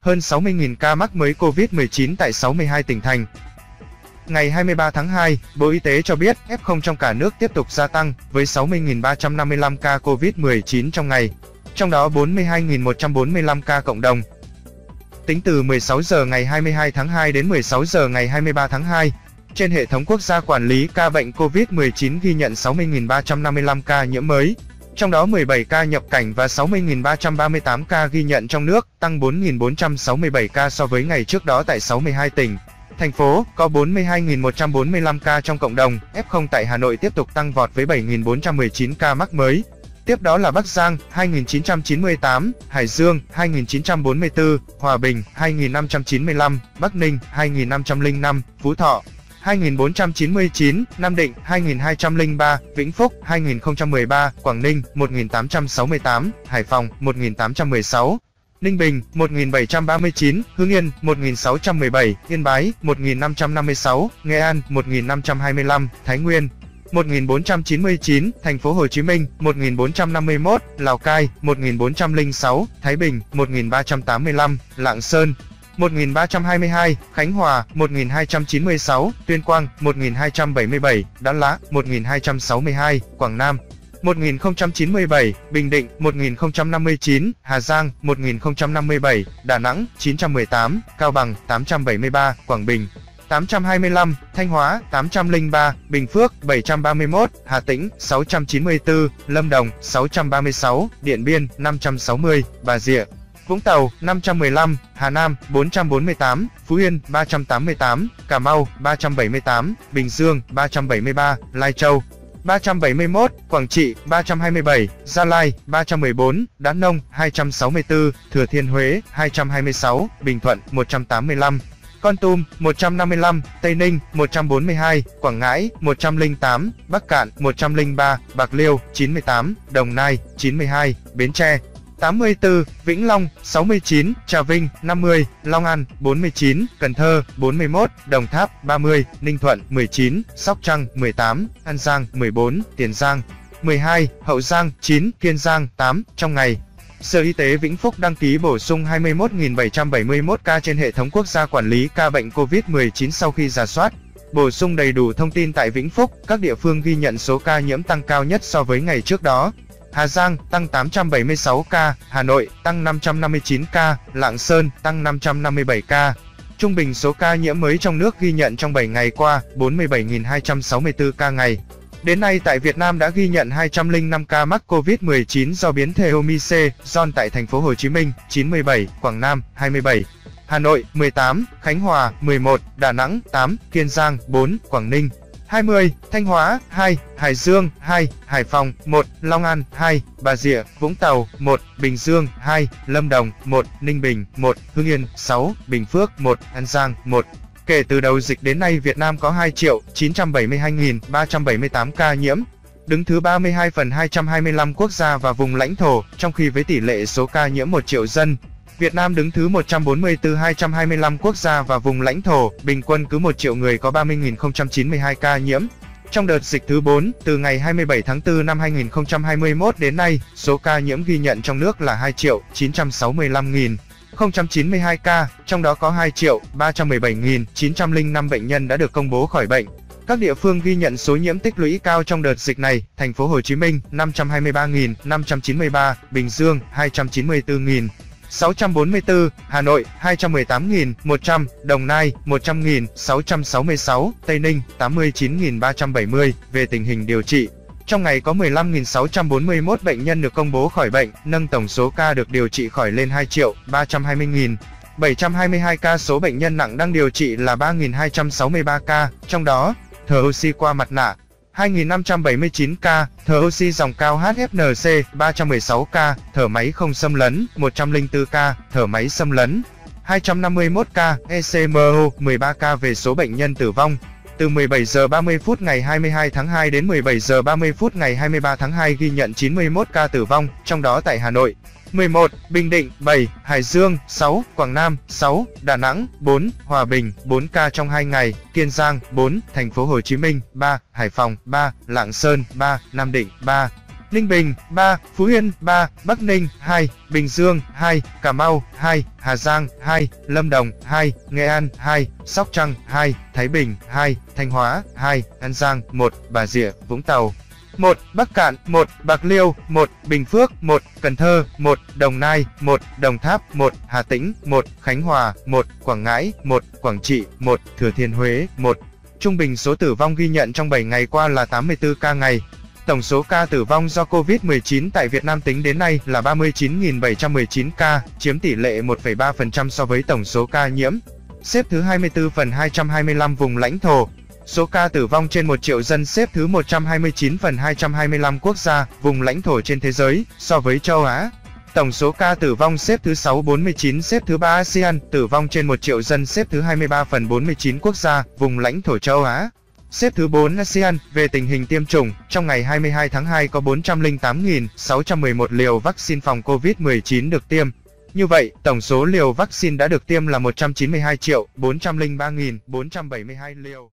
hơn 60.000 ca mắc mới COVID-19 tại 62 tỉnh thành. Ngày 23 tháng 2, Bộ Y tế cho biết F0 trong cả nước tiếp tục gia tăng, với 60.355 ca COVID-19 trong ngày, trong đó 42.145 ca cộng đồng. Tính từ 16 giờ ngày 22 tháng 2 đến 16 giờ ngày 23 tháng 2, trên hệ thống quốc gia quản lý ca bệnh COVID-19 ghi nhận 60.355 ca nhiễm mới, trong đó 17 ca nhập cảnh và 60.338 ca ghi nhận trong nước, tăng 4.467 ca so với ngày trước đó tại 62 tỉnh. Thành phố có 42.145 ca trong cộng đồng. F0 tại Hà Nội tiếp tục tăng vọt với 7.419 ca mắc mới. Tiếp đó là Bắc Giang 2.998, Hải Dương 2.944, Hòa Bình 2.595, Bắc Ninh 2.505, Phú Thọ 2.499, Nam Định 2.203, Vĩnh Phúc 2.013, Quảng Ninh 1.868, Hải Phòng 1.816, Ninh Bình 1.739, Hưng Yên 1.617, Yên Bái 1.556, Nghệ An 1.525, Thái Nguyên 1.499, Thành phố Hồ Chí Minh 1.451, Lào Cai 1.406, Thái Bình 1.385, Lạng Sơn 1.322, Khánh Hòa 1.296, Tuyên Quang 1.277, Đắk Lắk 1.262, Quảng Nam 1.097, Bình Định 1.059, Hà Giang 1.057, Đà Nẵng 918, Cao Bằng 873, Quảng Bình 825, Thanh Hóa 803, Bình Phước 731, Hà Tĩnh 694, Lâm Đồng 636, Điện Biên 560, Bà Rịa Vũng Tàu 515, Hà Nam 448, Phú Yên 388, Cà Mau 378, Bình Dương 373, Lai Châu 371, Quảng Trị 327, Gia Lai 314, Đắk Nông 264, Thừa Thiên Huế 226, Bình Thuận 185, Kon Tum 155, Tây Ninh 142, Quảng Ngãi 108, Bắc Kạn 103, Bạc Liêu 98, Đồng Nai 92, Bến Tre 84, Vĩnh Long 69, Trà Vinh 50, Long An 49, Cần Thơ 41, Đồng Tháp 30, Ninh Thuận 19, Sóc Trăng 18, An Giang 14, Tiền Giang 12, Hậu Giang 9, Kiên Giang 8. Trong ngày, Sở Y tế Vĩnh Phúc đăng ký bổ sung 21.771 ca trên hệ thống quốc gia quản lý ca bệnh COVID-19 sau khi rà soát, bổ sung đầy đủ thông tin tại Vĩnh Phúc. Các địa phương ghi nhận số ca nhiễm tăng cao nhất so với ngày trước đó. Hà Giang tăng 876 ca, Hà Nội tăng 559 ca, Lạng Sơn tăng 557 ca. Trung bình số ca nhiễm mới trong nước ghi nhận trong 7 ngày qua, 47.264 ca ngày. Đến nay tại Việt Nam đã ghi nhận 205 ca mắc COVID-19 do biến thể Omicron tại thành phố Hồ Chí Minh 97, Quảng Nam 27, Hà Nội 18, Khánh Hòa 11, Đà Nẵng 8, Kiên Giang 4, Quảng Ninh 20, Thanh Hóa 2, Hải Dương 2, Hải Phòng 1, Long An 2, Bà Rịa Vũng Tàu 1, Bình Dương 2, Lâm Đồng 1, Ninh Bình 1, Hưng Yên 6, Bình Phước 1, An Giang 1. Kể từ đầu dịch đến nay, Việt Nam có 2.972.378 ca nhiễm, đứng thứ 32 phần 225 quốc gia và vùng lãnh thổ, trong khi với tỷ lệ số ca nhiễm 1 triệu dân, Việt Nam đứng thứ 144 225 quốc gia và vùng lãnh thổ, bình quân cứ 1 triệu người có 30.092 ca nhiễm. Trong đợt dịch thứ 4, từ ngày 27 tháng 4 năm 2021 đến nay, số ca nhiễm ghi nhận trong nước là 2.965.092 ca, trong đó có 2.317.905 bệnh nhân đã được công bố khỏi bệnh. Các địa phương ghi nhận số nhiễm tích lũy cao trong đợt dịch này: Thành phố Hồ Chí Minh 523.593, Bình Dương 294.644, Hà Nội 218.100, Đồng Nai 100.666, Tây Ninh 89.370. Về tình hình điều trị, trong ngày có 15.641 bệnh nhân được công bố khỏi bệnh, nâng tổng số ca được điều trị khỏi lên 2.320.722 ca. Số bệnh nhân nặng đang điều trị là 3.263 ca, trong đó thở oxy qua mặt nạ 2.579 ca, thở oxy dòng cao HFNC 316 ca, thở máy không xâm lấn 104 ca, thở máy xâm lấn 251 ca, ECMO 13 ca. Về số bệnh nhân tử vong, từ 17 giờ 30 phút ngày 22 tháng 2 đến 17 giờ 30 phút ngày 23 tháng 2 ghi nhận 91 ca tử vong, trong đó tại Hà Nội 11, Bình Định 7, Hải Dương 6, Quảng Nam 6, Đà Nẵng 4, Hòa Bình 4 ca trong 2 ngày, Kiên Giang 4, Thành phố Hồ Chí Minh 3, Hải Phòng 3, Lạng Sơn 3, Nam Định 3. Ninh Bình 3, Phú Yên 3, Bắc Ninh 2, Bình Dương 2, Cà Mau 2, Hà Giang 2, Lâm Đồng 2, Nghệ An 2, Sóc Trăng 2, Thái Bình 2, Thanh Hóa 2, An Giang 1, Bà Rịa, Vũng Tàu 1, Bắc Kạn 1, Bạc Liêu 1, Bình Phước 1, Cần Thơ 1, Đồng Nai 1, Đồng Tháp 1, Hà Tĩnh 1, Khánh Hòa 1, Quảng Ngãi 1, Quảng Trị 1, Thừa Thiên Huế 1. Trung bình số tử vong ghi nhận trong 7 ngày qua là 84 ca ngày. Tổng số ca tử vong do Covid-19 tại Việt Nam tính đến nay là 39.719 ca, chiếm tỷ lệ 1,3% so với tổng số ca nhiễm. Xếp thứ 24 phần 225 vùng lãnh thổ. Số ca tử vong trên 1 triệu dân xếp thứ 129 phần 225 quốc gia, vùng lãnh thổ trên thế giới, so với châu Á. Tổng số ca tử vong xếp thứ 649 xếp thứ 3 ASEAN, tử vong trên 1 triệu dân xếp thứ 23 phần 49 quốc gia, vùng lãnh thổ châu Á. Xếp thứ 4 ASEAN, về tình hình tiêm chủng, trong ngày 22 tháng 2 có 408.611 liều vaccine phòng Covid-19 được tiêm. Như vậy, tổng số liều vaccine đã được tiêm là 192.403.472 liều.